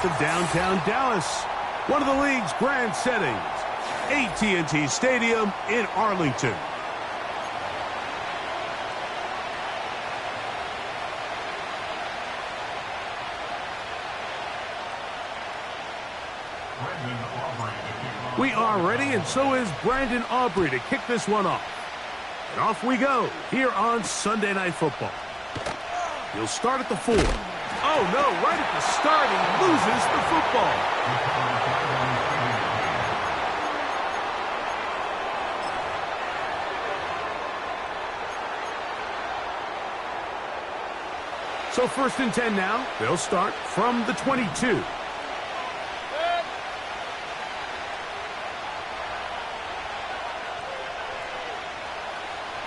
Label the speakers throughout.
Speaker 1: west of downtown Dallas. One of the league's grand settings, AT&T Stadium in Arlington. We are ready, and so is Brandon Aubrey to kick this one off. And off we go here on Sunday Night Football. He'll start at the 4. Oh, no, right at the start, he loses the football. So 1st and 10 now. They'll start from the 22.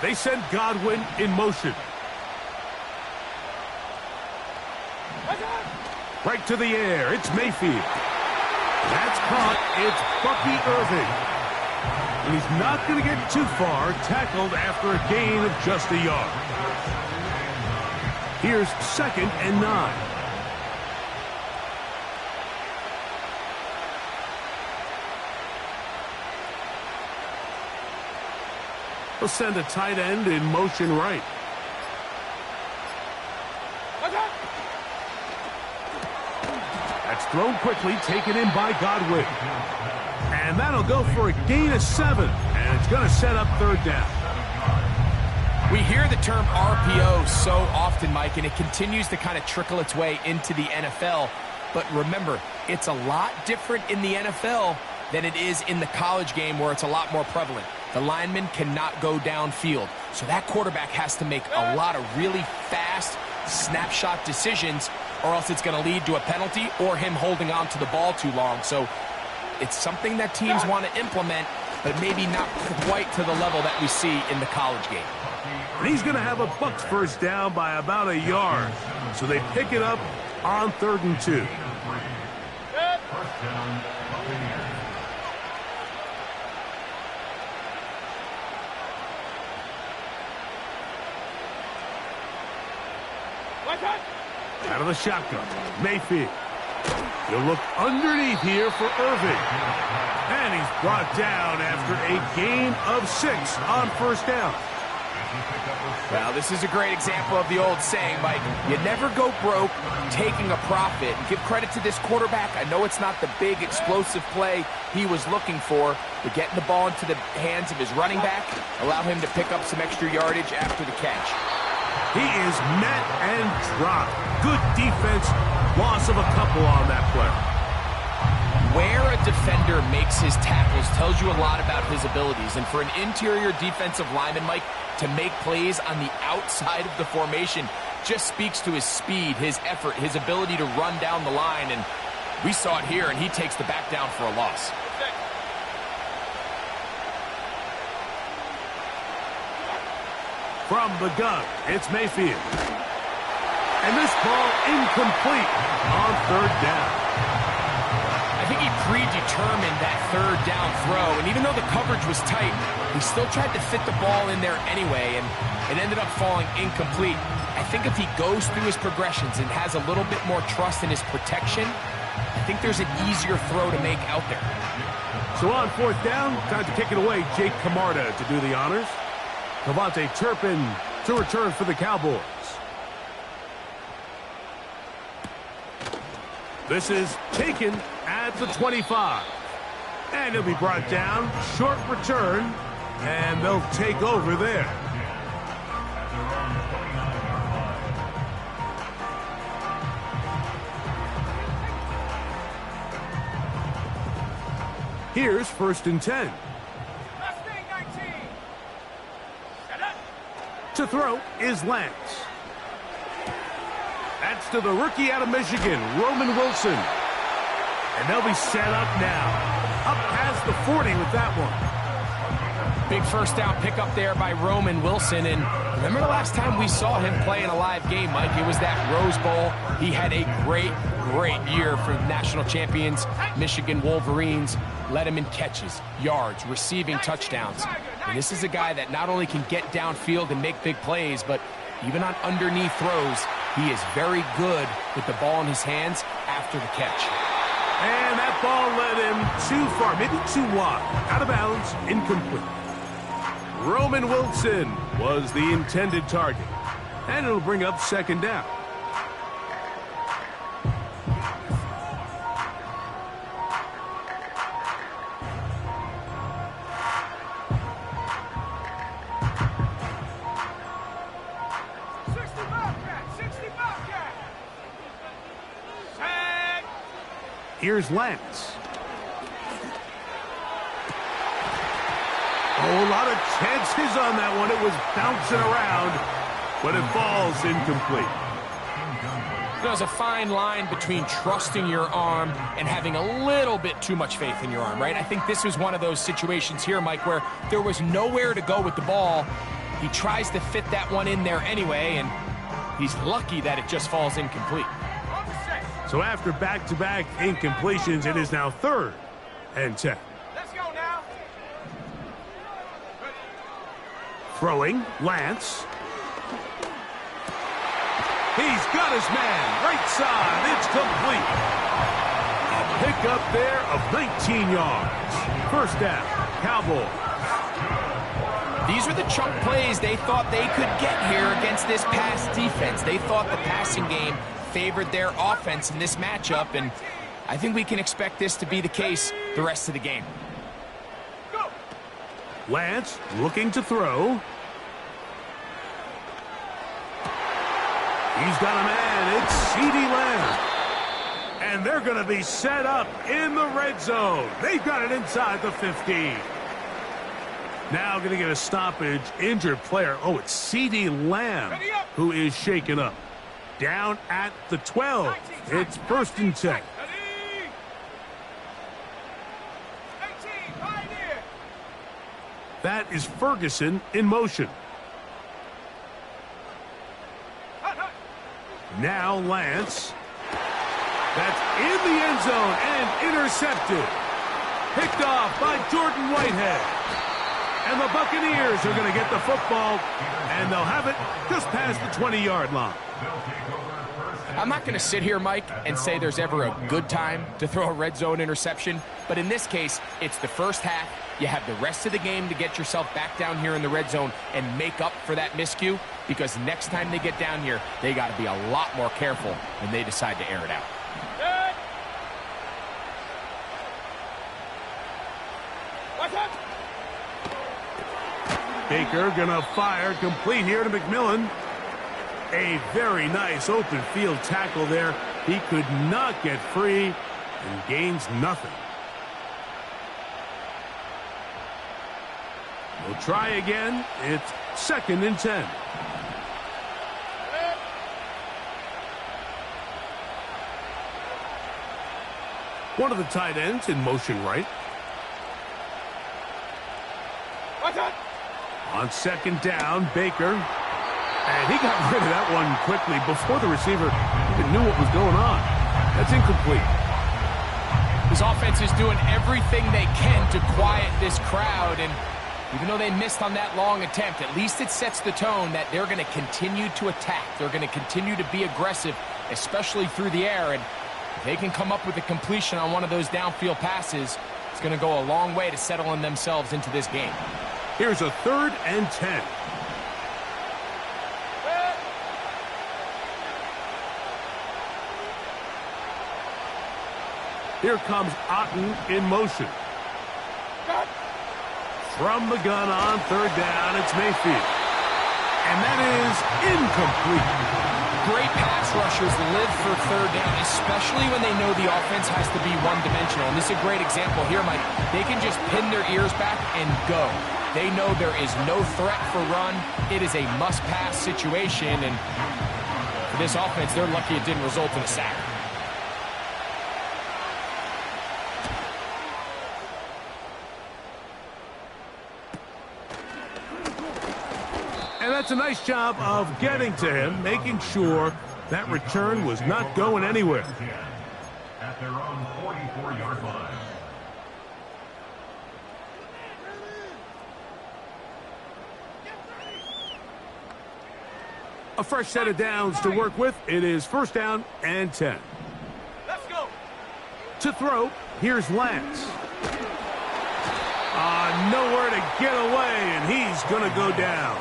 Speaker 1: They send Godwin in motion. Right to the air. It's Mayfield. That's caught. It's Bucky Irving. And he's not going to get too far. Tackled after a gain of just a yard. Here's 2nd and 9. They'll send a tight end in motion right. That's thrown quickly, taken in by Godwin. And that'll go for a gain of 7. And it's going to set up 3rd down.
Speaker 2: We hear the term RPO so often, Mike, and it continues to kind of trickle its way into the NFL. But remember, it's a lot different in the NFL than it is in the college game where it's a lot more prevalent. The lineman cannot go downfield. So that quarterback has to make a lot of really fast snapshot decisions, or else it's going to lead to a penalty or him holding on to the ball too long. So it's something that teams want to implement, but maybe not quite to the level that we see in the college game.
Speaker 1: And he's going to have a Bucs first down by about a yard. So they pick it up on 3rd and 2. Out of the shotgun, Mayfield. He'll look underneath here for Irving. And he's brought down after a gain of 6 on 1st down.
Speaker 2: Well, this is a great example of the old saying, Mike. You never go broke taking a profit. Give credit to this quarterback. I know it's not the big explosive play he was looking for, but getting the ball into the hands of his running back allowed him to pick up some extra yardage after the catch.
Speaker 1: He is met and dropped. Good defense. Loss of a couple on that play.
Speaker 2: Where a defender makes his tackles tells you a lot about his abilities. And for an interior defensive lineman, Mike, to make plays on the outside of the formation just speaks to his speed, his effort, his ability to run down the line. And we saw it here, and he takes the back down for a loss.
Speaker 1: From the gun, it's Mayfield. And this ball incomplete on 3rd down.
Speaker 2: I think he predetermined that 3rd down throw, and even though the coverage was tight, he still tried to fit the ball in there anyway, and it ended up falling incomplete. I think if he goes through his progressions and has a little bit more trust in his protection, I think there's an easier throw to make out there.
Speaker 1: So on 4th down, time to kick it away. Jake Camarda to do the honors. Devontae Turpin to return for the Cowboys. This is taken at the 25. And he'll be brought down. Short return. And they'll take over there. Here's 1st and 10. To throw is Lance. That's to the rookie out of Michigan, Roman Wilson. And they'll be set up now. Up past the 40 with that one.
Speaker 2: Big 1st down pickup there by Roman Wilson. And remember the last time we saw him play in a live game, Mike? It was that Rose Bowl. He had a great year for national champions, Michigan Wolverines. Led him in catches, yards, receiving touchdowns. And this is a guy that not only can get downfield and make big plays, but even on underneath throws, he is very good with the ball in his hands after the catch.
Speaker 1: And that ball led him too far, maybe too wide. Out of bounds, incomplete. Roman Wilson was the intended target. And it'll bring up second down. Here's Lance. Oh, a lot of chances on that one. It was bouncing around, but it falls incomplete.
Speaker 2: There's a fine line between trusting your arm and having a little bit too much faith in your arm, right? I think this was one of those situations here, Mike, where there was nowhere to go with the ball. He tries to fit that one in there anyway, and he's lucky that it just falls incomplete.
Speaker 1: So after back-to-back incompletions, it is now 3rd and 10.
Speaker 3: Let's go now.
Speaker 1: Throwing, Lance. He's got his man, right side, it's complete. A pickup there of 19 yards. First down, Cowboys.
Speaker 2: These are the chunk plays they thought they could get here against this pass defense. They thought the passing game favored their offense in this matchup, and I think we can expect this to be the case the rest of the game.
Speaker 3: Go.
Speaker 1: Lance looking to throw. He's got a man. It's CeeDee Lamb. And they're going to be set up in the red zone. They've got it inside the 15. Now going to get a stoppage. Injured player. Oh, it's CeeDee Lamb who is shaken up. Down at the 12. It's 1st and 10. That is Ferguson in motion. Now Lance. That's in the end zone and intercepted. Picked off by Jordan Whitehead. And the Buccaneers are going to get the football, and they'll have it just past the 20-yard line.
Speaker 2: I'm not going to sit here, Mike, and say there's ever a good time to throw a red zone interception, but in this case, it's the first half. You have the rest of the game to get yourself back down here in the red zone and make up for that miscue, because next time they get down here, they got to be a lot more careful when they decide to air it out.
Speaker 1: Baker gonna fire complete here to McMillan. A very nice open field tackle there. He could not get free and gains nothing. We'll try again. It's 2nd and 10. One of the tight ends in motion right. On 2nd down, Baker. And he got rid of that one quickly before the receiver even knew what was going on. That's incomplete.
Speaker 2: His offense is doing everything they can to quiet this crowd, and even though they missed on that long attempt, at least it sets the tone that they're going to continue to attack. They're going to continue to be aggressive, especially through the air, and if they can come up with a completion on one of those downfield passes, it's going to go a long way to settling themselves into this game.
Speaker 1: Here's a 3rd and 10. Here comes Otten in motion. From the gun on 3rd down, it's Mayfield. And that is incomplete.
Speaker 2: Great pass rushers live for 3rd down, especially when they know the offense has to be one-dimensional. And this is a great example here, Mike. They can just pin their ears back and go. They know there is no threat for run. It is a must-pass situation, and for this offense, they're lucky it didn't result in a sack.
Speaker 1: And that's a nice job of getting to him, making sure that return was not going anywhere.
Speaker 4: At their own 44-yard line.
Speaker 1: A fresh set of downs to work with. It is 1st down and 10.
Speaker 3: Let's go.
Speaker 1: To throw, here's Lance. Nowhere to get away, and he's going to go down.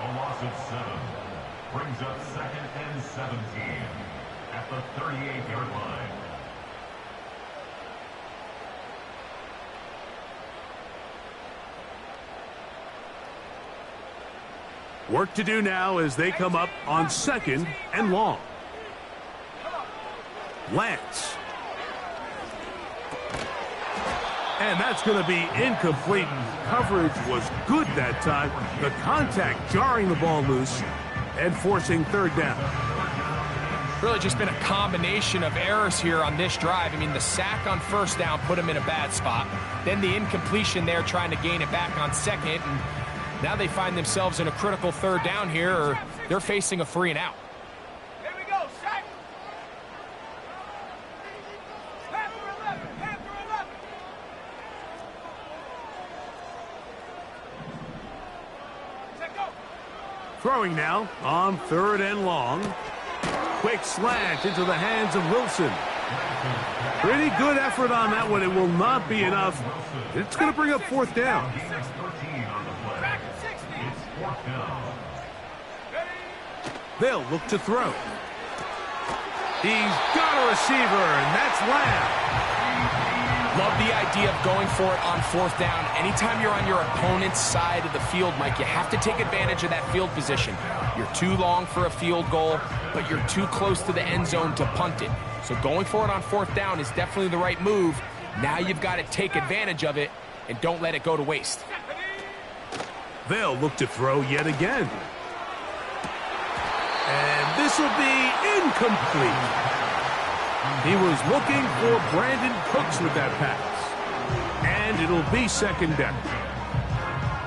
Speaker 4: A loss of 7 brings up 2nd and 17 at the 38-yard line.
Speaker 1: Work to do now as they come up on 2nd and long. Lance. And that's going to be incomplete. Coverage was good that time. The contact jarring the ball loose and forcing 3rd down.
Speaker 2: Really just been a combination of errors here on this drive. I mean, the sack on 1st down put them in a bad spot. Then the incompletion there trying to gain it back on 2nd. And now they find themselves in a critical 3rd down here, or they're facing a 3 and out.
Speaker 3: Here we go, sack. Half for 11, half for 11. Set, go.
Speaker 1: Throwing now on 3rd and long. Quick slant into the hands of Wilson. Pretty good effort on that one. It will not be enough. It's going to bring up 4th down. They'll look to throw. He's got a receiver, and that's Lamb.
Speaker 2: Love the idea of going for it on 4th down. Anytime you're on your opponent's side of the field, Mike, you have to take advantage of that field position. You're too long for a field goal, but you're too close to the end zone to punt it. So going for it on 4th down is definitely the right move. Now you've got to take advantage of it and don't let it go to waste.
Speaker 1: They'll look to throw yet again. And this will be incomplete. He was looking for Brandon Cooks with that pass. And it'll be 2nd down.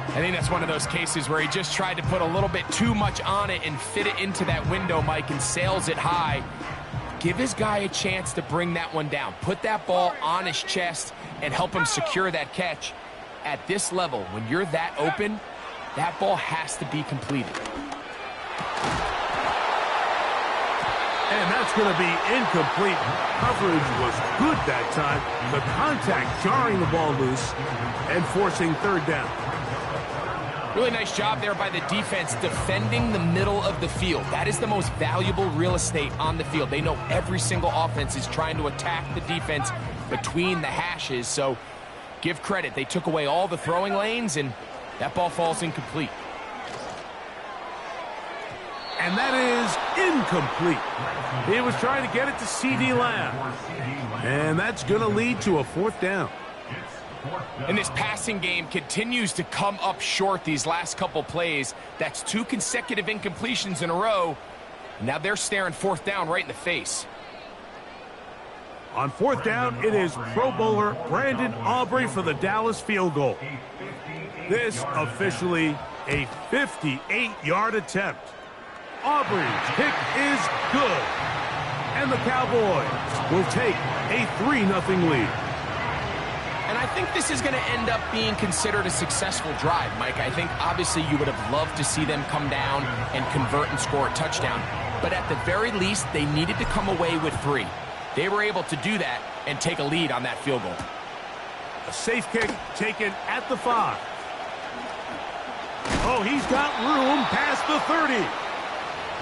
Speaker 2: I think that's one of those cases where he just tried to put a little bit too much on it and fit it into that window, Mike, and sails it high. Give his guy a chance to bring that one down. Put that ball on his chest and help him secure that catch. At this level, when you're that open, that ball has to be completed.
Speaker 1: And that's going to be incomplete. Coverage was good that time. The contact jarring the ball loose and forcing 3rd down.
Speaker 2: Really nice job there by the defense defending the middle of the field. That is the most valuable real estate on the field. They know every single offense is trying to attack the defense between the hashes. So give credit. They took away all the throwing lanes, and that ball falls incomplete.
Speaker 1: And that is incomplete. He was trying to get it to C.D. Lamb. And that's going to lead to a 4th down.
Speaker 2: And this passing game continues to come up short these last couple plays. That's 2 consecutive incompletions in a row. Now they're staring 4th down right in the face.
Speaker 1: On 4th down, it is Pro Bowler Brandon Aubrey for the Dallas field goal. This officially a 58-yard attempt. Aubrey's kick is good. And the Cowboys will take a 3-0 lead.
Speaker 2: And I think this is going to end up being considered a successful drive, Mike. I think obviously you would have loved to see them come down and convert and score a touchdown. But at the very least, they needed to come away with 3. They were able to do that and take a lead on that field goal.
Speaker 1: A safe kick taken at the 5. Oh, he's got room past the 30.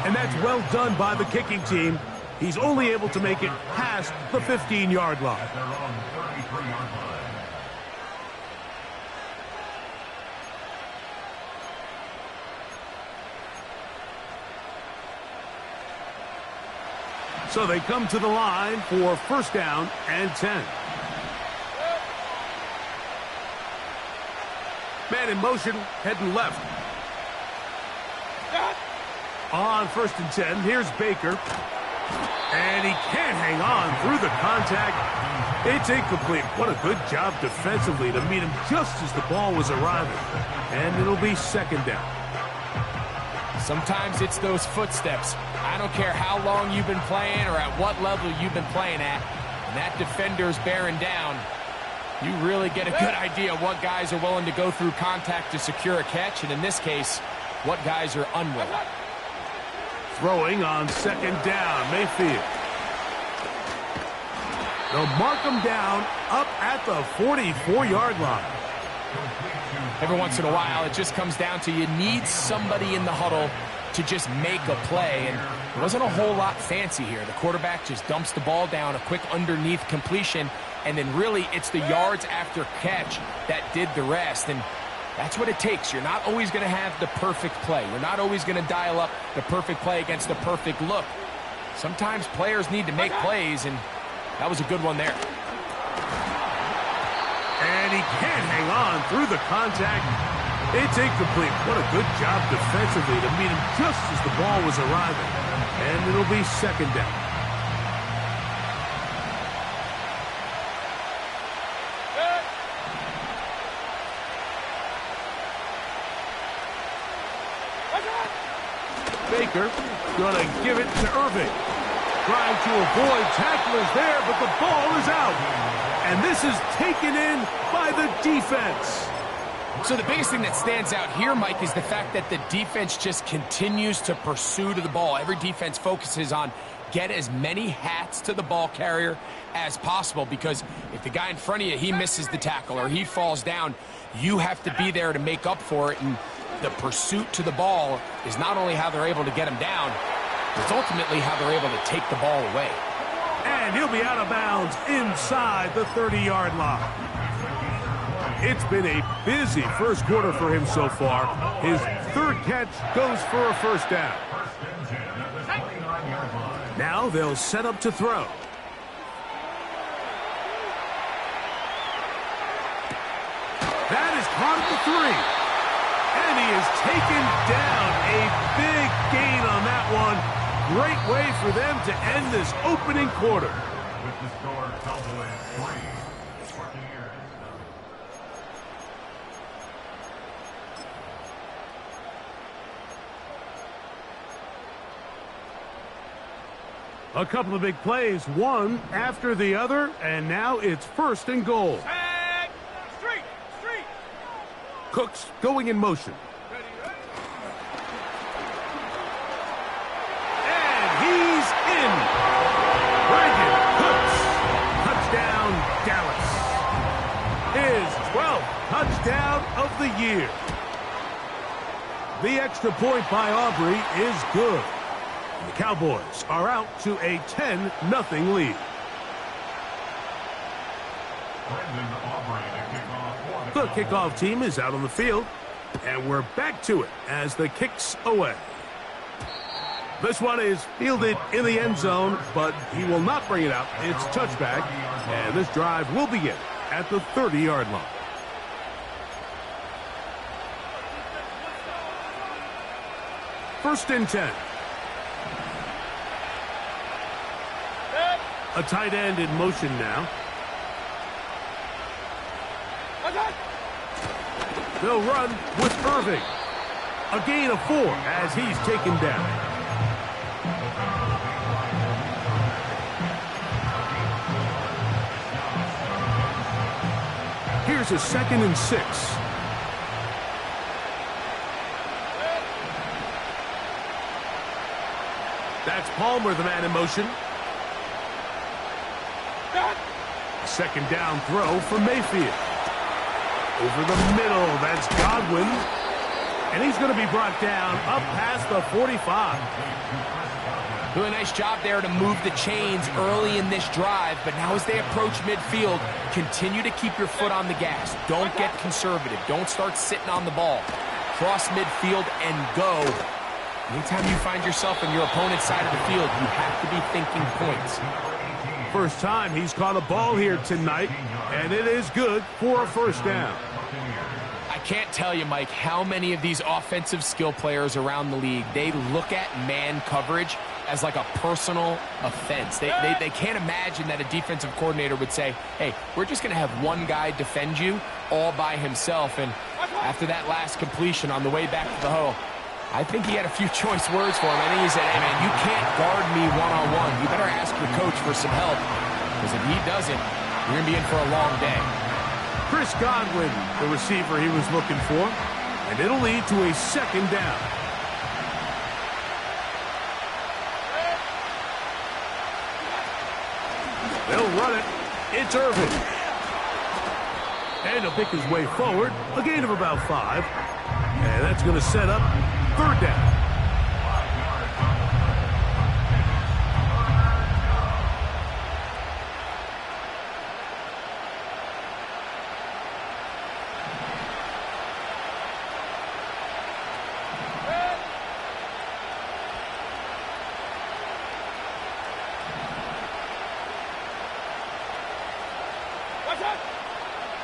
Speaker 1: And that's well done by the kicking team. He's only able to make it past the 15-yard line.
Speaker 4: At their own 33-yard line.
Speaker 1: So they come to the line for 1st down and 10. Man in motion, heading left. On 1st and 10, here's Baker. And he can't hang on through the contact. It's incomplete. What a good job defensively to meet him just as the ball was arriving. And it'll be 2nd down.
Speaker 2: Sometimes it's those footsteps. I don't care how long you've been playing or at what level you've been playing at. When that defender's bearing down, you really get a good idea of what guys are willing to go through contact to secure a catch, and in this case, what guys are unwilling.
Speaker 1: Throwing on 2nd down, Mayfield. They'll mark them down up at the 44-yard line.
Speaker 2: Every once in a while, it just comes down to you need somebody in the huddle to just make a play, and it wasn't a whole lot fancy here. The quarterback just dumps the ball down, a quick underneath completion, and then really it's the yards after catch that did the rest, and that's what it takes. You're not always going to have the perfect play. You're not always going to dial up the perfect play against the perfect look. Sometimes players need to make plays, and that was a good one there.
Speaker 1: And he can't hang on through the contact. It's incomplete. What a good job defensively to meet him just as the ball was arriving. And it'll be second down. Baker going to give it to Irving. Trying to avoid tacklers there, but the ball is out. And this is taken in by the defense.
Speaker 2: So the biggest thing that stands out here, Mike, is the fact that the defense just continues to pursue to the ball. Every defense focuses on get as many hats to the ball carrier as possible, because if the guy in front of you, he misses the tackle or he falls down, you have to be there to make up for it. And the pursuit to the ball is not only how they're able to get him down, it's ultimately how they're able to take the ball away.
Speaker 1: And he'll be out of bounds inside the 30-yard line. It's been a busy first quarter for him so far. His third catch goes for a first down. Now they'll set up to throw. That is caught at the 3. And he is taken down. A big gain on that one. Great way for them to end this opening quarter.
Speaker 4: With the score, Cowboys 3, Buccaneers.
Speaker 1: A couple of big plays, one after the other, and now it's first and goal.
Speaker 3: Tag! Street!
Speaker 1: Cooks going in motion. And he's in. Brandon Cooks. Touchdown, Dallas. His 12th touchdown of the year. The extra point by Aubrey is good. The Cowboys are out to a 10-0 lead. The kickoff team is out on the field, and we're back to it as the kick's away. This one is fielded in the end zone, but he will not bring it out. It's touchback, and this drive will begin at the 30-yard line. First and 10. A tight end in motion now. They'll run with Irving. A gain of 4 as he's taken down. Here's a 2nd and 6. That's Palmer, the man in motion. Second down throw for Mayfield. Over the middle, that's Godwin. And he's going to be brought down up past the 45.
Speaker 2: Doing a nice job there to move the chains early in this drive, but now as they approach midfield, continue to keep your foot on the gas. Don't get conservative. Don't start sitting on the ball. Cross midfield and go. Anytime you find yourself on your opponent's side of the field, you have to be thinking points.
Speaker 1: First time he's caught a ball here tonight, and it is good for a first down.
Speaker 2: I can't tell you, Mike, how many of these offensive skill players around the league, they look at man coverage as like a personal offense. They can't imagine that a defensive coordinator would say, hey, we're just going to have one guy defend you all by himself. And after that last completion on the way back to the huddle, I think he had a few choice words for him. I think he said, hey, man, you can't guard me one-on-one. You better ask your coach for some help, because if he doesn't, you're going to be in for a long day.
Speaker 1: Chris Godwin, the receiver he was looking for, and it'll lead to a second down. They'll run it. It's Irvin. And he'll pick his way forward, a gain of about 5. And that's going to set up 3rd down.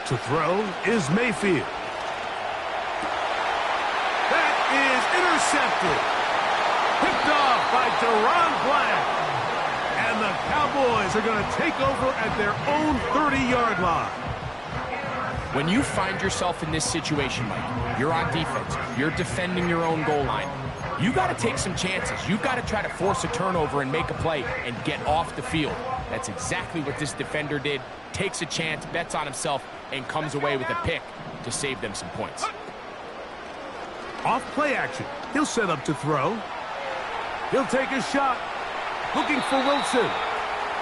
Speaker 1: To throw is Mayfield. That is intercepted. Picked off by Deron Black. And the Cowboys are going to take over at their own 30-yard line.
Speaker 2: When you find yourself in this situation, Mike, you're on defense, you're defending your own goal line, you got to take some chances. You've got to try to force a turnover and make a play and get off the field. That's exactly what this defender did. Takes a chance, bets on himself, and comes away with a pick to save them some points.
Speaker 1: Off play action. He'll set up to throw. He'll take a shot. Looking for Wilson.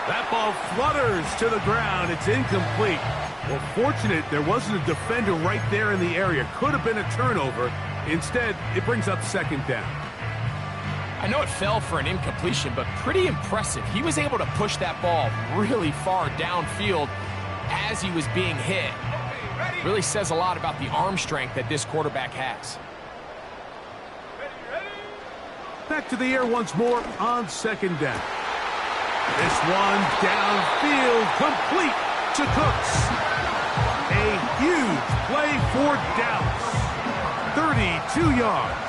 Speaker 1: That ball flutters to the ground. It's incomplete. Well, fortunate there wasn't a defender right there in the area. Could have been a turnover. Instead, it brings up 2nd down.
Speaker 2: I know it fell for an incompletion, but pretty impressive. He was able to push that ball really far downfield as he was being hit. Really says a lot about the arm strength that this quarterback has.
Speaker 1: Back to the air once more on 2nd down. This one downfield, complete to Cooks. A huge play for Dallas. 32 yards.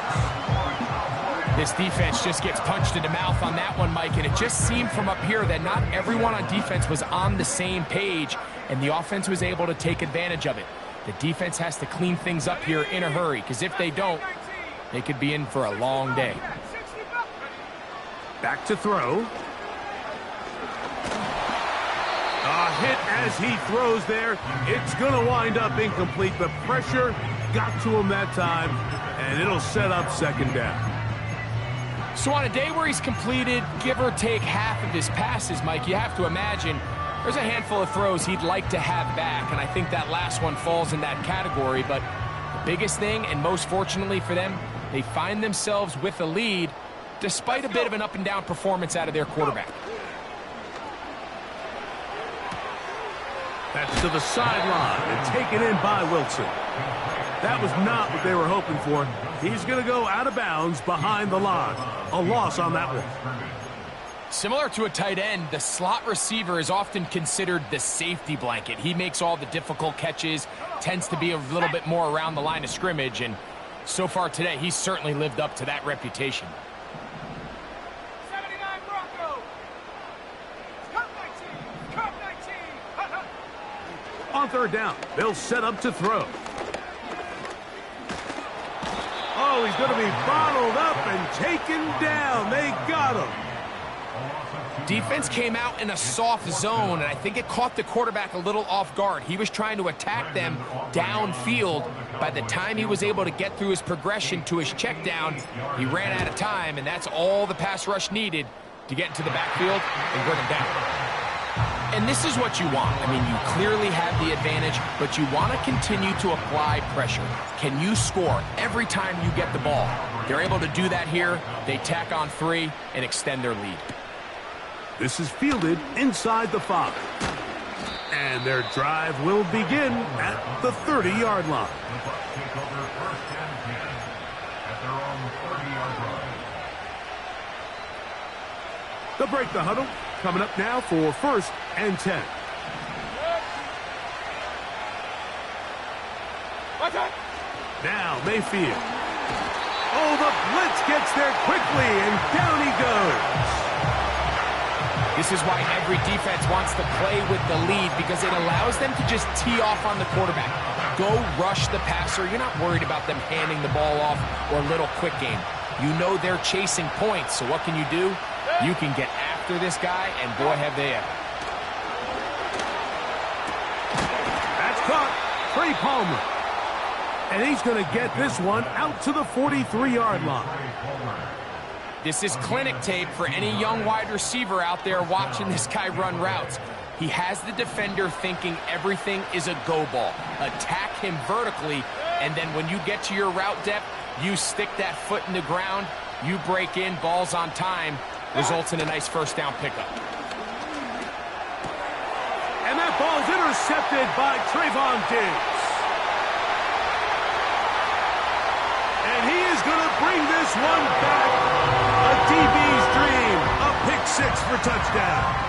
Speaker 2: This defense just gets punched in the mouth on that one, Mike, and it just seemed from up here that not everyone on defense was on the same page, and the offense was able to take advantage of it. The defense has to clean things up here in a hurry, because if they don't, they could be in for a long day.
Speaker 1: Back to throw. A hit as he throws there. It's going to wind up incomplete. The pressure got to him that time, and it'll set up 2nd down.
Speaker 2: So on a day where he's completed, give or take half of his passes, Mike, you have to imagine there's a handful of throws he'd like to have back, and I think that last one falls in that category. But the biggest thing, and most fortunately for them, they find themselves with a lead despite a bit of an up-and-down performance out of their quarterback.
Speaker 1: That's to the sideline and taken in by Wilson. That was not what they were hoping for. He's going to go out of bounds behind the line. A loss on that one.
Speaker 2: Similar to a tight end, the slot receiver is often considered the safety blanket. He makes all the difficult catches, tends to be a little bit more around the line of scrimmage, and so far today, he's certainly lived up to that reputation.
Speaker 3: 79 Broncos. Cup 19. Cup 19.
Speaker 1: On 3rd down, they'll set up to throw. Oh, he's going to be bottled up and taken down. They got him.
Speaker 2: Defense came out in a soft zone, and I think it caught the quarterback a little off guard. He was trying to attack them downfield. By the time he was able to get through his progression to his check down, he ran out of time, and that's all the pass rush needed to get into the backfield and bring him down. And this is what you want. I mean, you clearly have the advantage, but you want to continue to apply pressure. Can you score every time you get the ball? They're able to do that here. They tack on 3 and extend their lead.
Speaker 1: This is fielded inside the 5. And their drive will begin at the 30-yard line.
Speaker 4: Take over 1st and 10 at their own 30-yard line.
Speaker 1: They'll break the huddle. Coming up now for 1st and 10. Now Mayfield. Oh, the blitz gets there quickly, and down he goes.
Speaker 2: This is why every defense wants to play with the lead, because it allows them to just tee off on the quarterback. Go rush the passer. You're not worried about them handing the ball off or a little quick game. You know they're chasing points, so what can you do? You can get after this guy, and boy, have they ever.
Speaker 1: That's caught. Trey Palmer. And he's going to get this one out to the 43-yard line.
Speaker 2: This is clinic tape for any young wide receiver out there watching this guy run routes. He has the defender thinking everything is a go ball. Attack him vertically, and then when you get to your route depth, you stick that foot in the ground, you break in, balls on time, results in a nice first down pickup.
Speaker 1: And that ball's intercepted by Trayvon Diggs. And he is going to bring this one back. A DB's dream. A pick six for touchdown.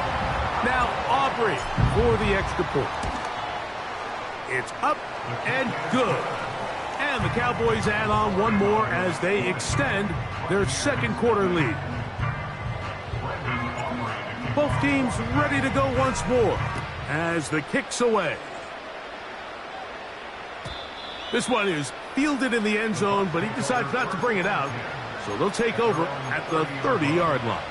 Speaker 1: Now Aubrey for the extra point. It's up and good. And the Cowboys add on one more as they extend their second quarter lead. Both teams ready to go once more as the kick's away. This one is fielded in the end zone, but he decides not to bring it out. So they'll take over at the 30-yard line.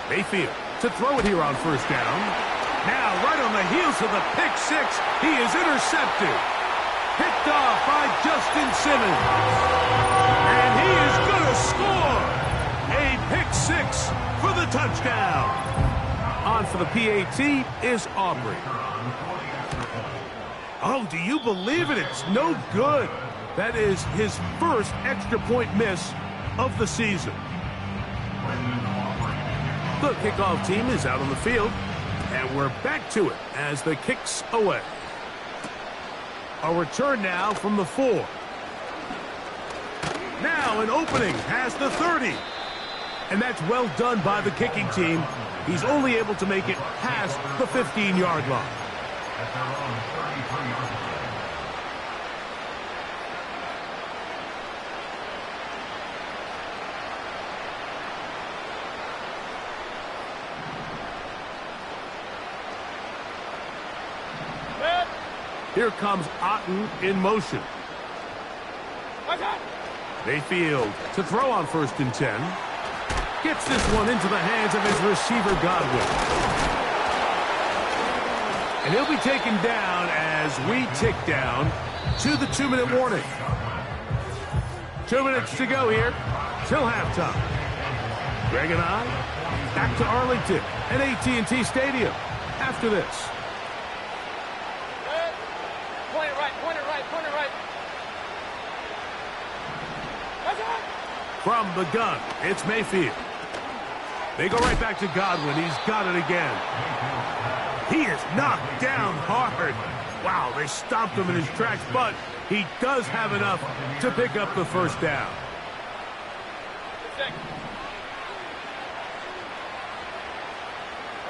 Speaker 1: Mayfield to throw it here on first down. Now right on the heels of the pick six, he is intercepted. Picked off by Justin Simmons. And he is going to score. A pick six for the touchdown. On for the PAT is Aubrey. Oh, do you believe it? It's no good. That is his first extra point miss of the season. The kickoff team is out on the field, and we're back to it as the kick's away. A return now from the 4. Now an opening past the 30. And that's well done by the kicking team. He's only able to make it past the 15-yard line.
Speaker 4: At their own 33-yard line.
Speaker 1: Here comes Otten in motion. Mayfield to throw on 1st and 10. Gets this one into the hands of his receiver, Godwin. And he'll be taken down as we tick down to the 2-minute warning. 2 minutes to go here till halftime. Greg and I back to Arlington at AT&T Stadium after this. From the gun, it's Mayfield. They go right back to Godwin. He's got it again. He is knocked down hard. Wow, they stopped him in his tracks, but he does have enough to pick up the first down.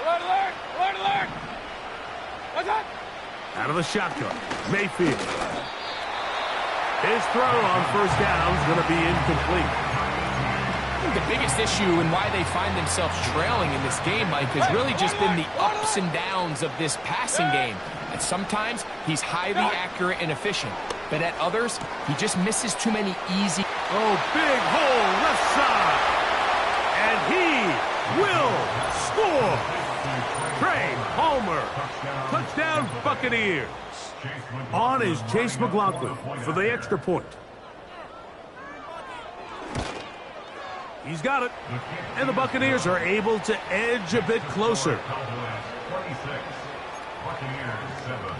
Speaker 3: Alert, alert! Alert, alert! What's up?
Speaker 1: Out of the shotgun, Mayfield. His throw on first down is going to be incomplete.
Speaker 2: I think the biggest issue and why they find themselves trailing in this game, Mike, has really just been the ups and downs of this passing game. And sometimes he's highly accurate and efficient, but at others, he just misses too many easy.
Speaker 1: Oh, big hole left side. And he will score. Trey Palmer. Touchdown Buccaneers. On is Chase McLaughlin for the extra point. He's got it. And the Buccaneers are able to edge a bit closer.
Speaker 4: 26, Buccaneers 7.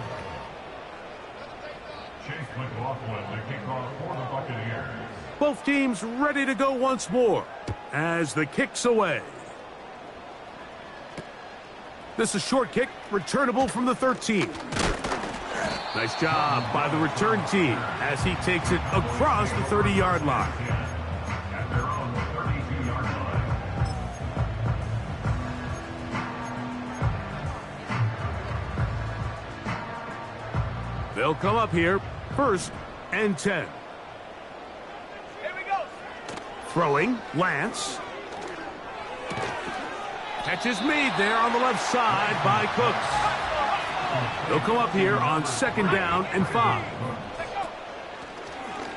Speaker 4: Chase McLaughlin, the kickoff for the Buccaneers.
Speaker 1: Both teams ready to go once more as the kick's away. This is a short kick, returnable from the 13. Nice job by the return team as he takes it across the 30-yard line.
Speaker 4: At their own 32-yard line.
Speaker 1: They'll come up here, 1st and 10.
Speaker 3: Here we go.
Speaker 1: Throwing, Lance. Catch is made there on the left side by Cooks. They'll come up here on 2nd down and 5.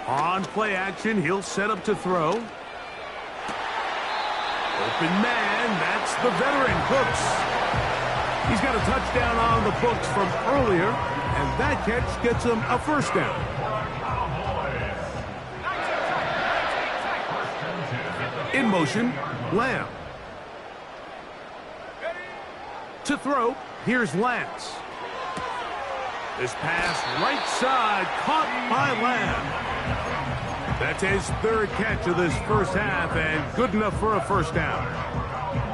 Speaker 1: On play action, he'll set up to throw. Open man, that's the veteran, Cooks. He's got a touchdown on the books from earlier, and that catch gets him a first down. motion, Lamb. To throw, here's Lance. This pass right side, caught by Lamb. That's his third catch of this first half, and good enough for a first down.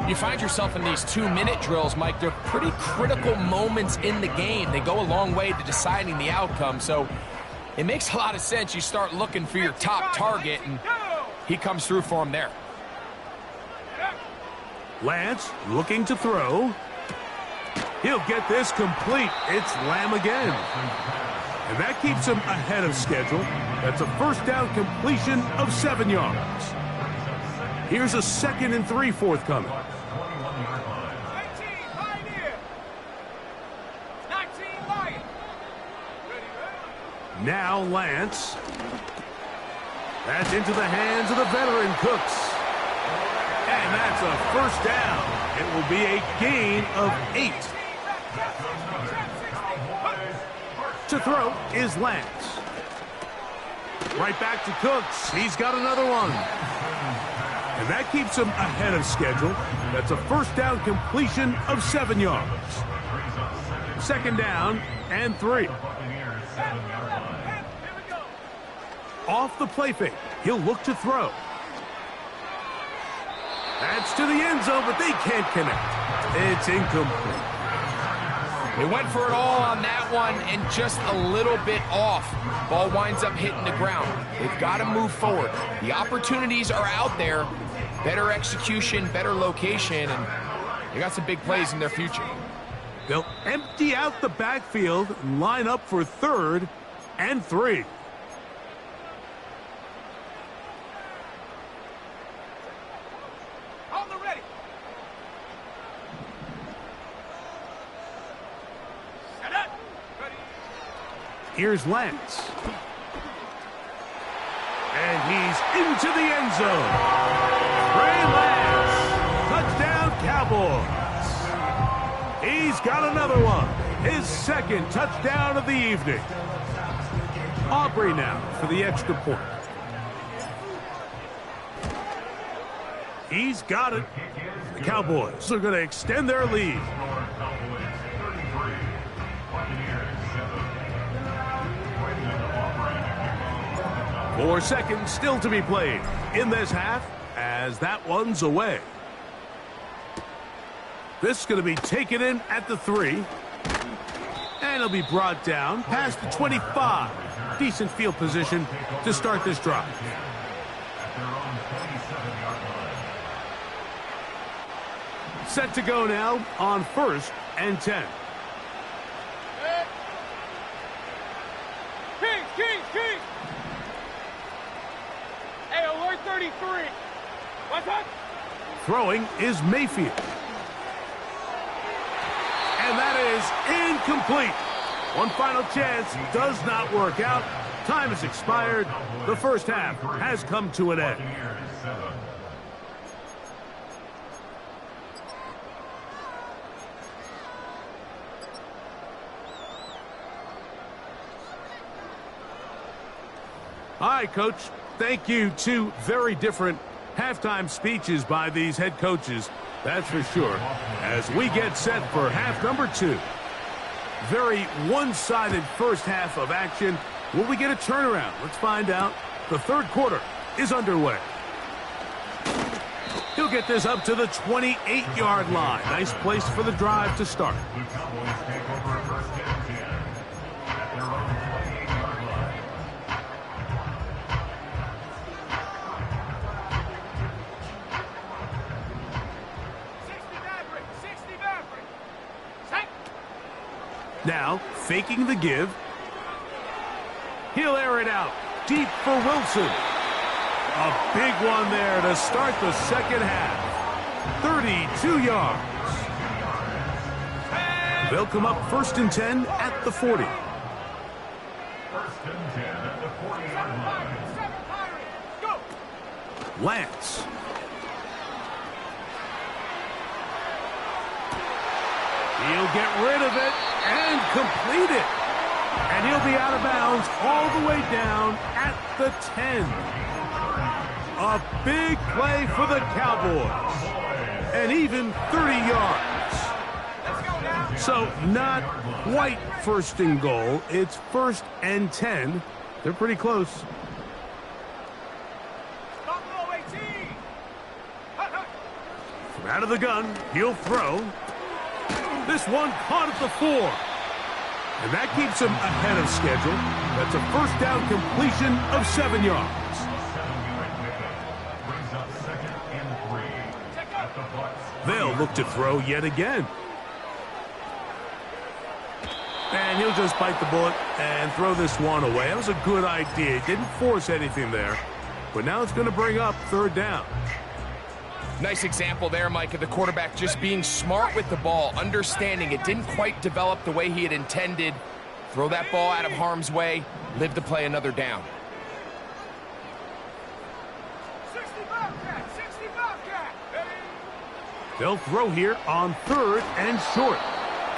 Speaker 2: You find yourself in these 2-minute drills, Mike. They're pretty critical moments in the game. They go a long way to deciding the outcome, so it makes a lot of sense. You start looking for your top target, and he comes through for him there.
Speaker 1: Lance looking to throw. He'll get this complete. It's Lamb again. And that keeps him ahead of schedule. That's a first down completion of 7 yards. Here's a 2nd and 3 forthcoming.
Speaker 3: 19, Pioneer. 19, Lion.
Speaker 1: Now Lance. That's into the hands of the veteran Cooks. And that's a first down. It will be a gain of 8. To throw is Lance. Right back to Cooks. He's got another one. And that keeps him ahead of schedule. That's a first down completion of 7 yards. 2nd down and 3. Off the play fake. He'll look to throw. That's to the end zone, but they can't connect. It's incomplete.
Speaker 2: They went for it all on that one and just a little bit off. Ball winds up hitting the ground. They've got to move forward. The opportunities are out there. Better execution, better location, and they got some big plays in their future.
Speaker 1: They'll empty out the backfield and line up for 3rd and 3.
Speaker 3: On the ready. Set up. Ready.
Speaker 1: Here's Lance. And he's into the end zone. Trey Lance. Touchdown, Cowboys. He's got another one. His 2nd touchdown of the evening. Aubrey now for the extra point. He's got it. The Cowboys are going to extend their lead. 4 seconds still to be played in this half as that one's away. This is going to be taken in at the 3. And it'll be brought down past the 25. Decent field position to start this drive. Set to go now on 1st and 10.
Speaker 3: Kings. Hey, alert 33. What's that?
Speaker 1: Throwing is Mayfield. And that is incomplete. One final chance does not work out. Time has expired. The first half has come to an end. All right, Coach. Thank you. 2 very different halftime speeches by these head coaches. That's for sure. As we get set for half number 2. Very one-sided first half of action. Will we get a turnaround? Let's find out. The 3rd quarter is underway. He'll get this up to the 28-yard line. Nice place for the drive to start.
Speaker 4: The Cowboys take over 1st and 10 at their own 28-yard line.
Speaker 1: Now, faking the give. He'll air it out. Deep for Wilson. A big one there to start the second half. 32 yards. They'll come up 1st and 10 at the 40.
Speaker 4: 1st and 10 at the 40-yard line.
Speaker 1: Lance. He'll get rid of it and complete it. And he'll be out of bounds all the way down at the 10. A big play for the Cowboys. And even 30 yards. So not quite first and goal. It's 1st and 10. They're pretty close. From out of the gun, he'll throw. This one caught at the 4. And that keeps him ahead of schedule. That's a first down completion of 7 yards. They'll look to throw yet again. And he'll just bite the bullet and throw this one away. That was a good idea. He didn't force anything there. But now it's going to bring up 3rd down.
Speaker 2: Nice example there, Mike, of the quarterback just being smart with the ball, understanding it didn't quite develop the way he had intended. Throw that ball out of harm's way, live to play another down.
Speaker 3: 65 cat.
Speaker 1: They'll throw here on 3rd and short.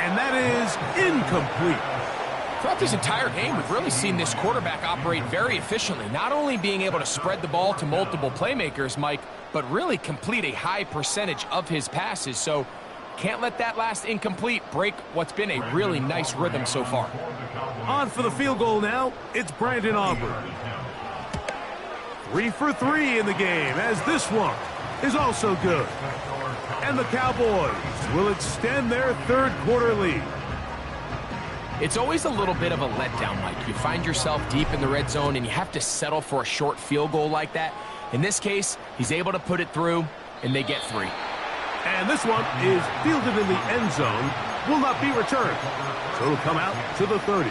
Speaker 1: And that is incomplete.
Speaker 2: Throughout this entire game, we've really seen this quarterback operate very efficiently, not only being able to spread the ball to multiple playmakers, Mike, but really complete a high percentage of his passes. So can't let that last incomplete break what's been a really nice rhythm so far.
Speaker 1: On for the field goal now, it's Brandon Aubrey. 3 for 3 in the game, as this one is also good. And the Cowboys will extend their 3rd quarter lead.
Speaker 2: It's always a little bit of a letdown, Mike. You find yourself deep in the red zone and you have to settle for a short field goal like that. In this case, he's able to put it through, and they get 3.
Speaker 1: And this one is fielded in the end zone, will not be returned. So it'll come out to the 30.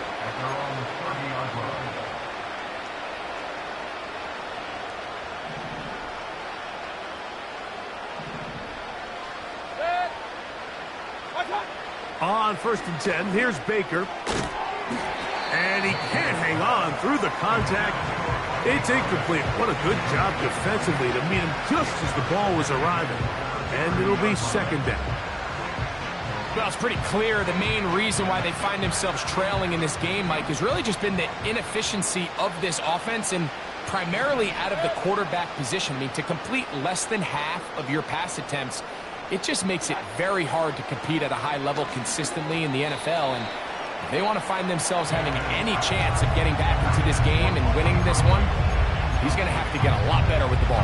Speaker 1: On 1st and 10, here's Baker. And he can't hang on through the contact. It's incomplete. What a good job defensively to meet him just as the ball was arriving. And it'll be 2nd down.
Speaker 2: Well, it's pretty clear the main reason why they find themselves trailing in this game, Mike, has really just been the inefficiency of this offense and primarily out of the quarterback position. I mean, to complete less than half of your pass attempts, it just makes it very hard to compete at a high level consistently in the NFL. And if they want to find themselves having any chance of getting back into this game and winning this one, he's going to have to get a lot better with the ball.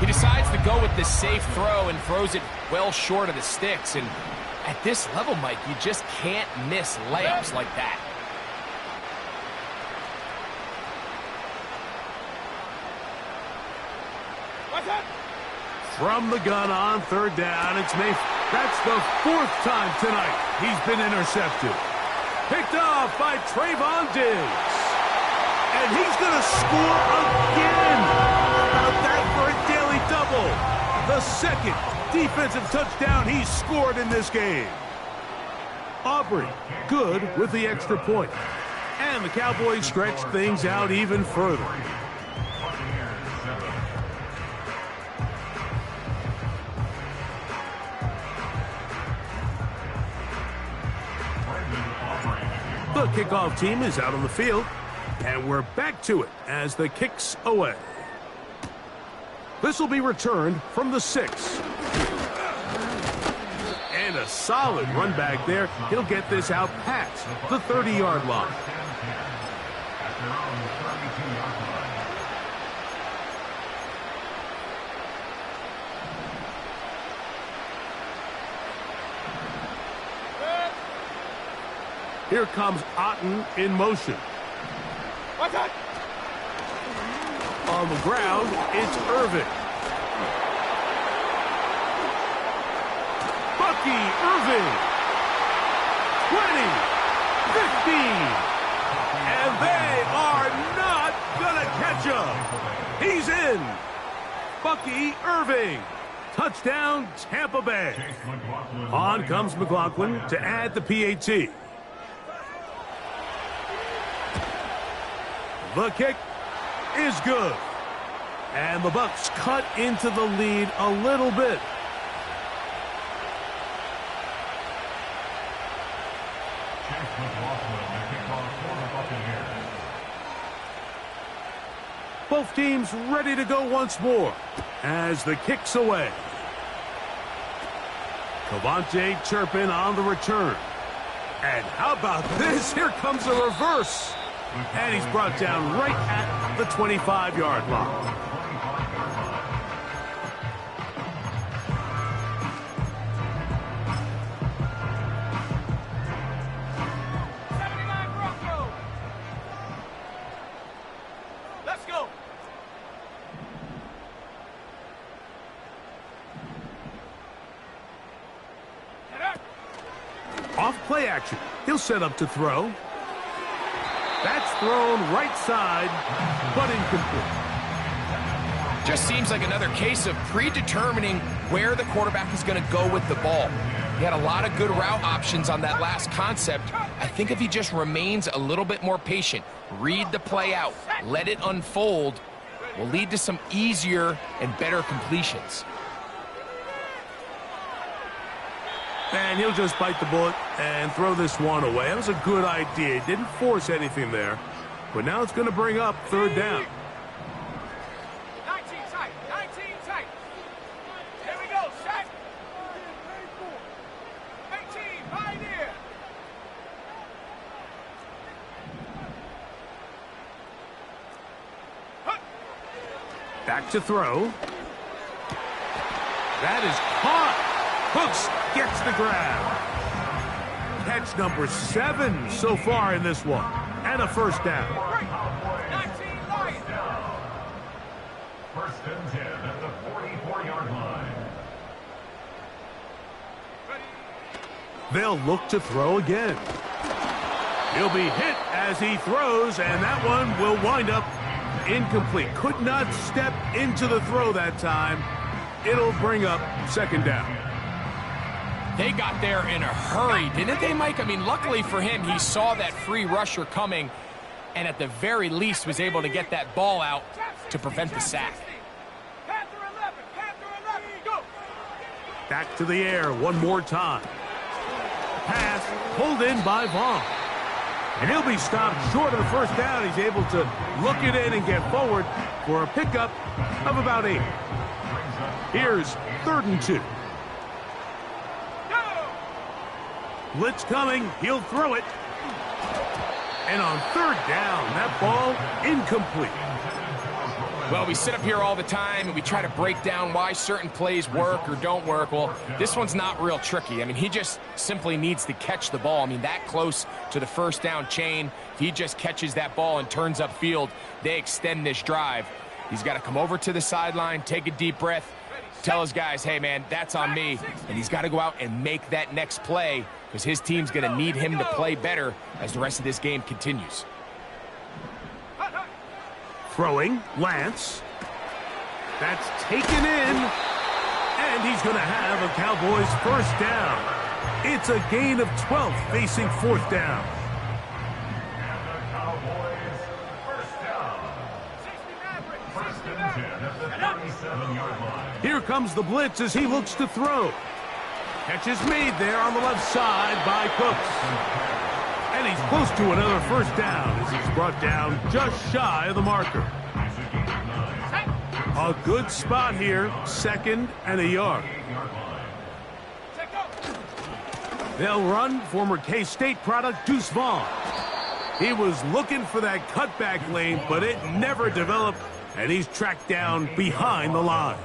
Speaker 2: He decides to go with this safe throw and throws it well short of the sticks. And at this level, Mike, you just can't miss layups like that.
Speaker 1: From the gun on 3rd down, it's Mayfield. That's the 4th time tonight he's been intercepted. Picked off by Trayvon Diggs. And he's going to score again. How about that for a daily double? The 2nd defensive touchdown he's scored in this game. Aubrey, good with the extra point. And the Cowboys stretch things out even further. The kickoff team is out on the field, and we're back to it as the kick's away. This will be returned from the 6. And a solid run back there. He'll get this out past the 30-yard line. Here comes Otten in motion. On the ground, it's Irving. Bucky Irving. 20, 15. And they are not going to catch him. He's in. Bucky Irving. Touchdown, Tampa Bay. On comes McLaughlin to add the PAT. The kick is good. And the Bucs cut into the lead a little bit. Both teams ready to go once more as the kick's away. Cavante Turpin on the return. And how about this? Here comes a reverse. And he's brought down right at the 25-yard line. Off play action. He'll set up to throw. That's thrown right side, but incomplete.
Speaker 2: Just seems like another case of predetermining where the quarterback is going to go with the ball. He had a lot of good route options on that last concept. I think if he just remains a little bit more patient, read the play out, let it unfold, will lead to some easier and better completions.
Speaker 1: And he'll just bite the bullet and throw this one away. That was a good idea. He didn't force anything there. But now it's going to bring up third down.
Speaker 3: 19 tight. 19 tight. Here we go. Set. 18. Pioneer.
Speaker 1: Back to throw. That is caught. Hooks gets the grab. Catch number 7 so far in this one. And a first down.
Speaker 3: 19 Lions.
Speaker 4: First and 10 at the 44-yard line.
Speaker 1: They'll look to throw again. He'll be hit as he throws, and that one will wind up incomplete. Could not step into the throw that time. It'll bring up second down.
Speaker 2: They got there in a hurry, didn't they, Mike? I mean, luckily for him, he saw that free rusher coming and at the very least was able to get that ball out to prevent the sack.
Speaker 3: Panther 11. Panther 11. Go.
Speaker 1: Back to the air one more time. Pass pulled in by Vaughn. And he'll be stopped short of the first down. He's able to look it in and get forward for a pickup of about 8. Here's 3rd and 2. Blitz coming. He'll throw it. And on 3rd down, that ball incomplete.
Speaker 2: Well, we sit up here all the time and we try to break down why certain plays work or don't work. Well, this one's not real tricky. I mean, he just simply needs to catch the ball. I mean, that close to the first down chain, if he just catches that ball and turns upfield, they extend this drive. He's got to come over to the sideline, take a deep breath, tell his guys, hey, man, that's on me. And he's got to go out and make that next play because his team's going to need him to play better as the rest of this game continues.
Speaker 1: Throwing, Lance. That's taken in. And he's going to have a Cowboys first down. It's a gain of 12 facing 4th down.
Speaker 4: And the Cowboys first down. First and 10 at the 37-yard line.
Speaker 1: Here comes the blitz as he looks to throw. Catch is made there on the left side by Cooks. And he's close to another first down as he's brought down just shy of the marker. A good spot here, 2nd and a yard. They'll run former K-State product Deuce Vaughn. He was looking for that cutback lane, but it never developed, and he's tracked down behind the line.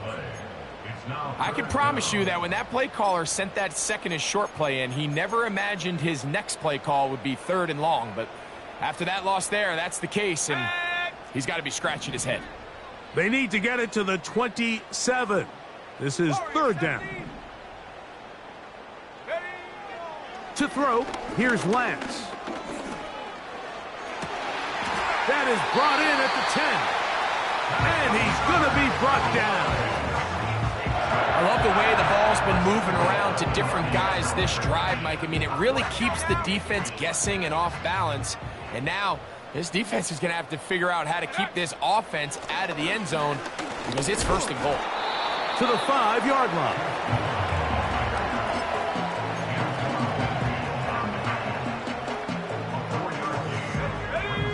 Speaker 2: I can promise you that when that play caller sent that second and short play in, he never imagined his next play call would be 3rd and long. But after that loss there, that's the case, and he's got to be scratching his head.
Speaker 1: They need to get it to the 27. This is 3rd down. To throw, here's Lance. That is brought in at the 10. And he's going to be brought down.
Speaker 2: I love the way the ball's been moving around to different guys this drive, Mike. I mean, it really keeps the defense guessing and off balance. And now this defense is going to have to figure out how to keep this offense out of the end zone because it's 1st and goal.
Speaker 1: To the 5-yard line.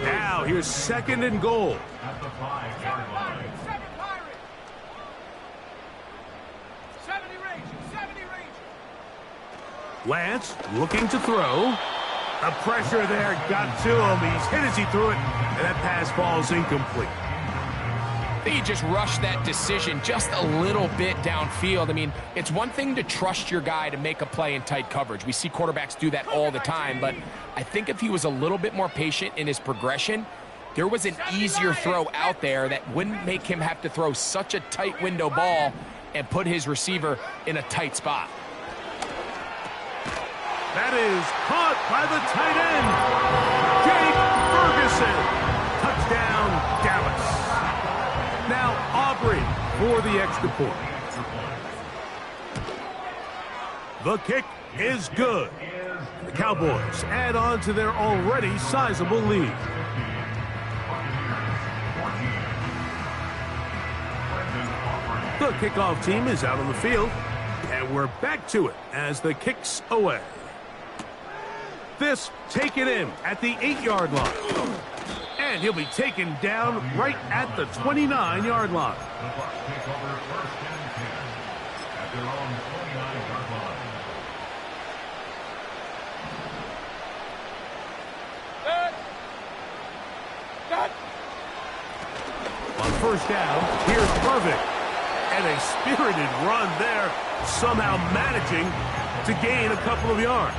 Speaker 1: Now here's 2nd and goal.
Speaker 4: at the 5-yard line.
Speaker 3: 7 Pirates. 70 Rangers. 70 Rangers.
Speaker 1: Lance looking to throw. The pressure there got to him. He's hit as he threw it, and that pass falls incomplete.
Speaker 2: I think he just rushed that decision just a little bit downfield. I mean, it's one thing to trust your guy to make a play in tight coverage. We see quarterbacks do that all the time, but I think if he was a little bit more patient in his progression, there was an easier throw out there that wouldn't make him have to throw such a tight window ball and put his receiver in a tight spot.
Speaker 1: That is caught by the tight end, Jake Ferguson. Touchdown, Dallas. Now Aubrey for the extra point. The kick is good. The Cowboys add on to their already sizable lead. The kickoff team is out on the field, and we're back to it as the kick's away. This taken in at the 8-yard line. And he'll be taken down right at the 29-yard line.
Speaker 4: The Bucs take over 1st and 10 at their own 29-yard line.
Speaker 1: On first down, here's Irving. And a spirited run there, somehow managing to gain a couple of yards.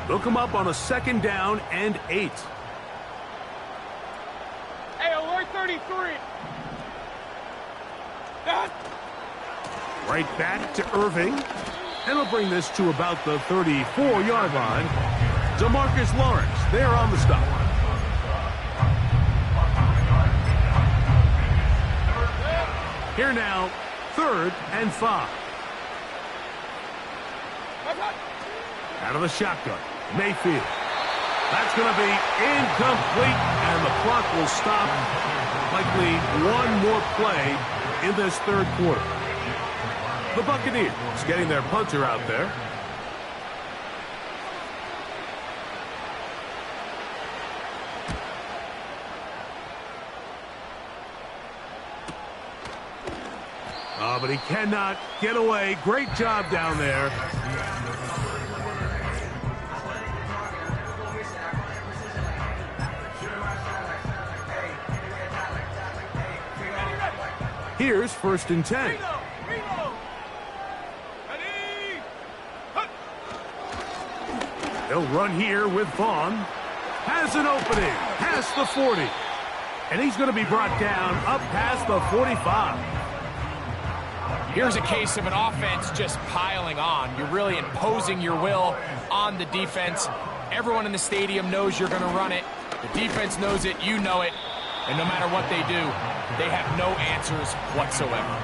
Speaker 1: They'll come up on a 2nd down and 8.
Speaker 3: Hey, alert 33.
Speaker 1: Right back to Irving. And he'll bring this to about the 34-yard line. DeMarcus Lawrence there on the stop. Here now, 3rd and 5. Out of the shotgun, Mayfield. That's going to be incomplete, and the clock will stop. Likely one more play in this 3rd quarter. The Buccaneers getting their punter out there. Oh, but he cannot get away. Great job down there. Here's 1st and 10. They'll run here with Vaughn. Has an opening past the 40. And he's going to be brought down up past the 45.
Speaker 2: Here's a case of an offense just piling on. You're really imposing your will on the defense. Everyone in the stadium knows you're going to run it. The defense knows it. You know it. And no matter what they do, they have no answers whatsoever.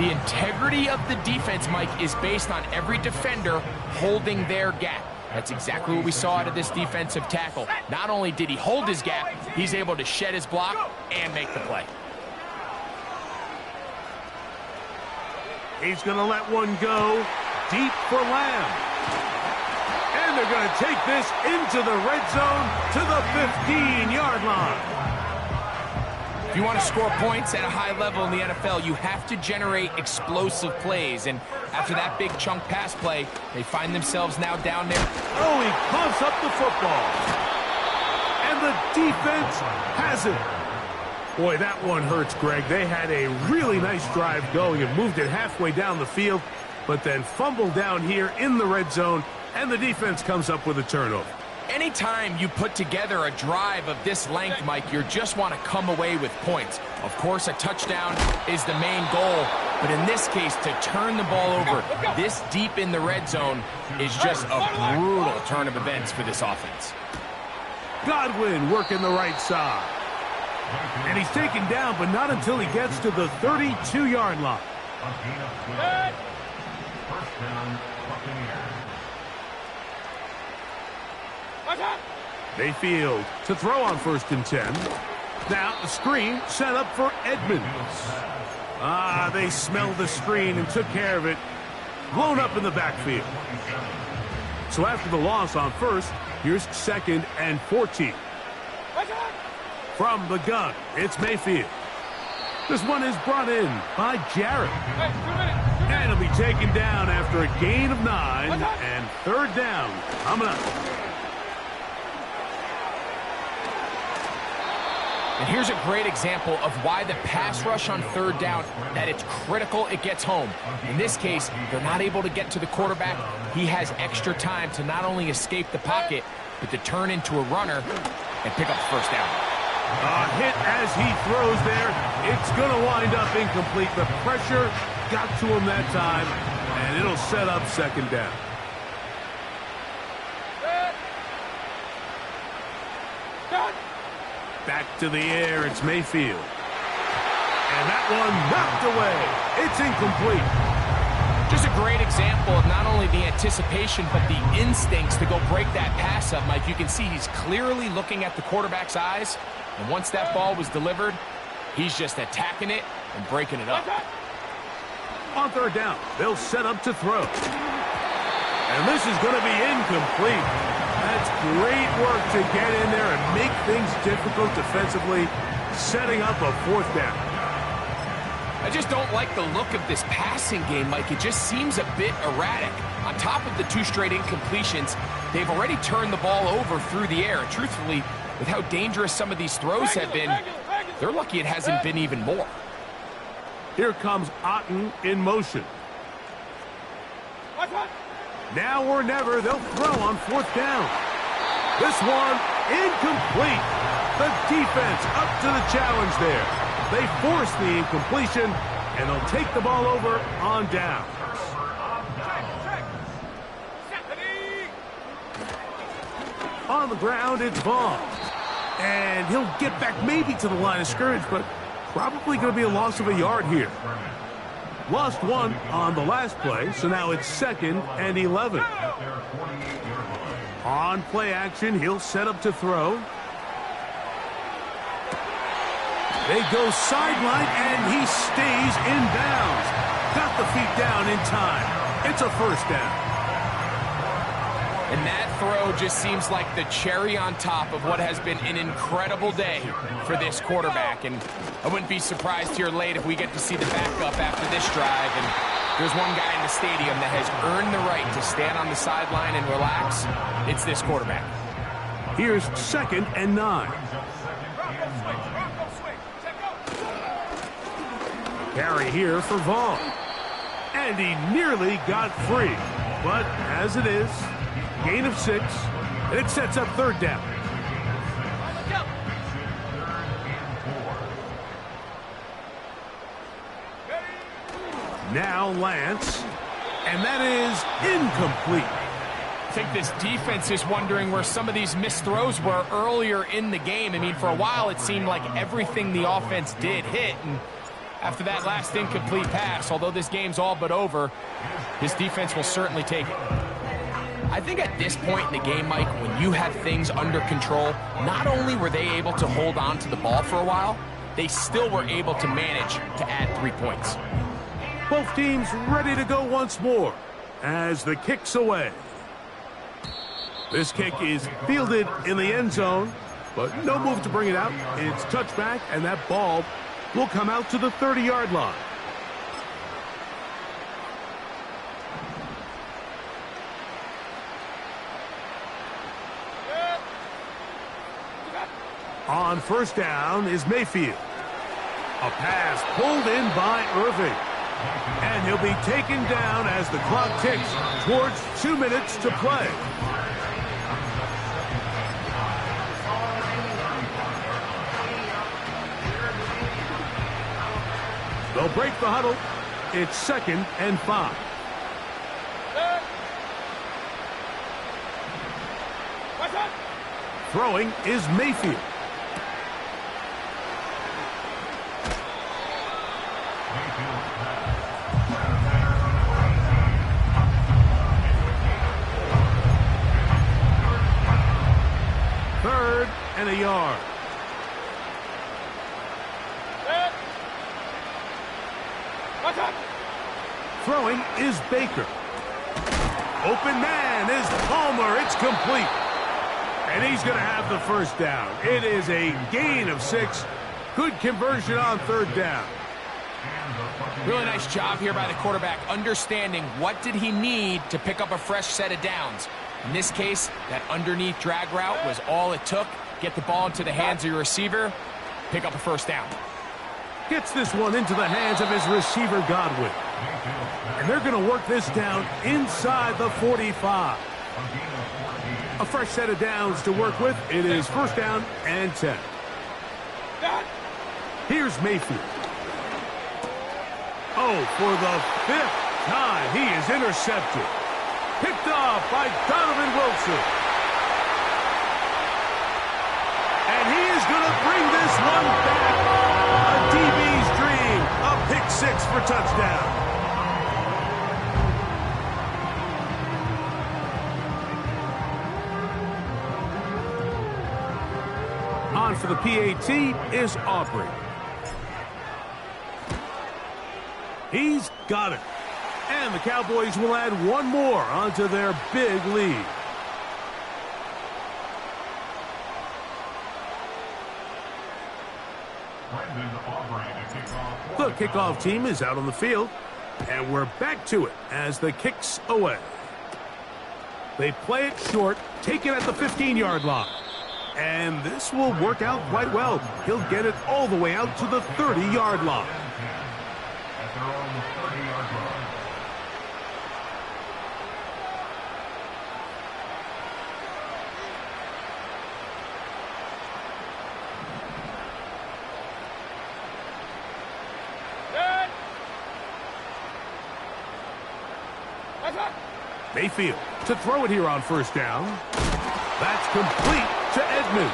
Speaker 2: The integrity of the defense, Mike, is based on every defender holding their gap. That's exactly what we saw out of this defensive tackle. Not only did he hold his gap, he's able to shed his block and make the play.
Speaker 1: He's going to let one go deep for Lamb. And they're going to take this into the red zone to the 15-yard line.
Speaker 2: If you want to score points at a high level in the NFL, you have to generate explosive plays. And after that big chunk pass play, they find themselves now down there.
Speaker 1: Oh, he coughs up the football. And the defense has it. Boy, that one hurts, Greg. They had a really nice drive going and moved it halfway down the field, but then fumbled down here in the red zone, and the defense comes up with a turnover.
Speaker 2: Anytime you put together a drive of this length, Mike, you just want to come away with points. Of course, a touchdown is the main goal, but in this case, to turn the ball over this deep in the red zone is just a brutal turn of events for this offense.
Speaker 1: Godwin working the right side. And he's taken down, but not until he gets to the 32-yard line.
Speaker 4: A gain of 12. 1st down, Buccaneers.
Speaker 1: Mayfield to throw on 1st and 10. Now the screen set up for Edmonds. They smelled the screen and took care of it. blown up in the backfield. So after the loss on first, here's 2nd and 14. From the gun, it's Mayfield. This one is brought in by Jarrett. And he'll be taken down after a gain of 9 and 3rd down coming up.
Speaker 2: And here's a great example of why the pass rush on 3rd down, that it's critical it gets home. In this case, they're not able to get to the quarterback. He has extra time to not only escape the pocket, but to turn into a runner and pick up the 1st down.
Speaker 1: A hit as he throws there. It's going to wind up incomplete. The pressure got to him that time, and it'll set up 2nd down. Back to the air, it's Mayfield. And that one knocked away. It's incomplete.
Speaker 2: Just a great example of not only the anticipation, but the instincts to go break that pass up, Mike. You can see he's clearly looking at the quarterback's eyes. And once that ball was delivered, he's just attacking it and breaking it up.
Speaker 1: On 3rd down, they'll set up to throw. And this is going to be incomplete. That's great work to get in there and make things difficult defensively, setting up a 4th down.
Speaker 2: I just don't like the look of this passing game, Mike. It just seems a bit erratic. On top of the 2 straight incompletions, they've already turned the ball over through the air. Truthfully, with how dangerous some of these throws have been, they're lucky it hasn't been even more.
Speaker 1: Here comes Otten in motion. Now or never, they'll throw on 4th down. This one, incomplete. The defense up to the challenge there. They force the incompletion, and they'll take the ball over on down. On the ground, it's Vaughn. And he'll get back maybe to the line of scrimmage, but probably going to be a loss of a yard here. Lost 1 on the last play, so now it's 2nd and 11. On play action, he'll set up to throw. They go sideline, and he stays in bounds. Got the feet down in time. It's a 1st down.
Speaker 2: And that throw just seems like the cherry on top of what has been an incredible day for this quarterback. And I wouldn't be surprised here late if we get to see the backup after this drive. And there's one guy in the stadium that has earned the right to stand on the sideline and relax. It's this quarterback.
Speaker 1: Here's 2nd and 9. Carry here for Vaughn. And he nearly got free. But as it is, gain of 6, and it sets up 3rd down. Now Lance, and that is incomplete.
Speaker 2: I think this defense is wondering where some of these missed throws were earlier in the game. I mean, for a while it seemed like everything the offense did hit, and after that last incomplete pass, although this game's all but over, his defense will certainly take it. I think at this point in the game, Mike, when you have things under control, not only were they able to hold on to the ball for a while, they still were able to manage to add 3 points.
Speaker 1: Both teams ready to go once more as the kick's away. This kick is fielded in the end zone, but no move to bring it out. It's touchback, and that ball will come out to the 30-yard line. On 1st down is Mayfield. A pass pulled in by Irving. And he'll be taken down as the clock ticks towards 2 minutes to play. They'll break the huddle. It's 2nd and 5. Throwing is Mayfield. Third and a yard. Throwing is Baker. Open man is Palmer. It's complete. And he's going to have the first down. It is a gain of 6. Good conversion on third down.
Speaker 2: Really nice job here by the quarterback, understanding what did he need to pick up a fresh set of downs. In this case, that underneath drag route was all it took. Get the ball into the hands of your receiver, pick up a first down.
Speaker 1: Gets this one into the hands of his receiver, Godwin. And they're going to work this down inside the 45. A fresh set of downs to work with. It is first down and 10. Here's Mayfield. Oh, for the 5th time, he is intercepted. Picked off by Donovan Wilson. And he is going to bring this one back. A DB's dream. A pick 6 for touchdown. On for the PAT is Aubrey. He's got it. And the Cowboys will add one more onto their big lead. The kickoff team is out on the field. And we're back to it as the kick's away. They play it short, take it at the 15-yard line. And this will work out quite well. He'll get it all the way out to the 30-yard line.
Speaker 4: At their own 30-yard line.
Speaker 1: Mayfield to throw it here on first down. That's complete to Edmonds.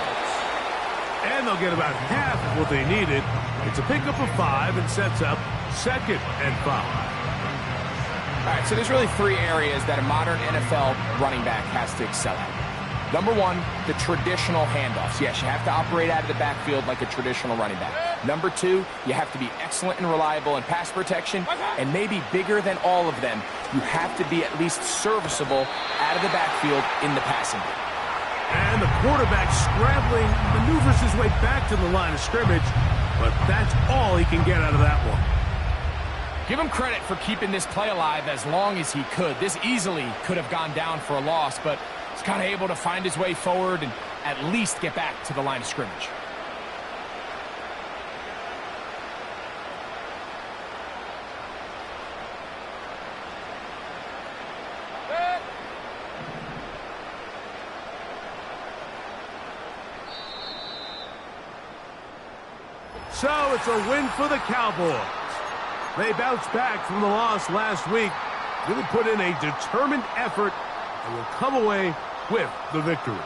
Speaker 1: And they'll get about half of what they needed. It's a pickup of 5 and sets up second and 5.
Speaker 2: All right, so there's really 3 areas that a modern NFL running back has to excel at. Number 1, the traditional handoffs. Yes, you have to operate out of the backfield like a traditional running back. Number 2, you have to be excellent and reliable in pass protection, and maybe bigger than all of them, you have to be at least serviceable out of the backfield in the passing game.
Speaker 1: And the quarterback scrambling, maneuvers his way back to the line of scrimmage, but that's all he can get out of that one.
Speaker 2: Give him credit for keeping this play alive as long as he could. This easily could have gone down for a loss, but he's kind of able to find his way forward and at least get back to the line of scrimmage.
Speaker 1: So it's a win for the Cowboys. They bounced back from the loss last week, really put in a determined effort, and will come away with the victory.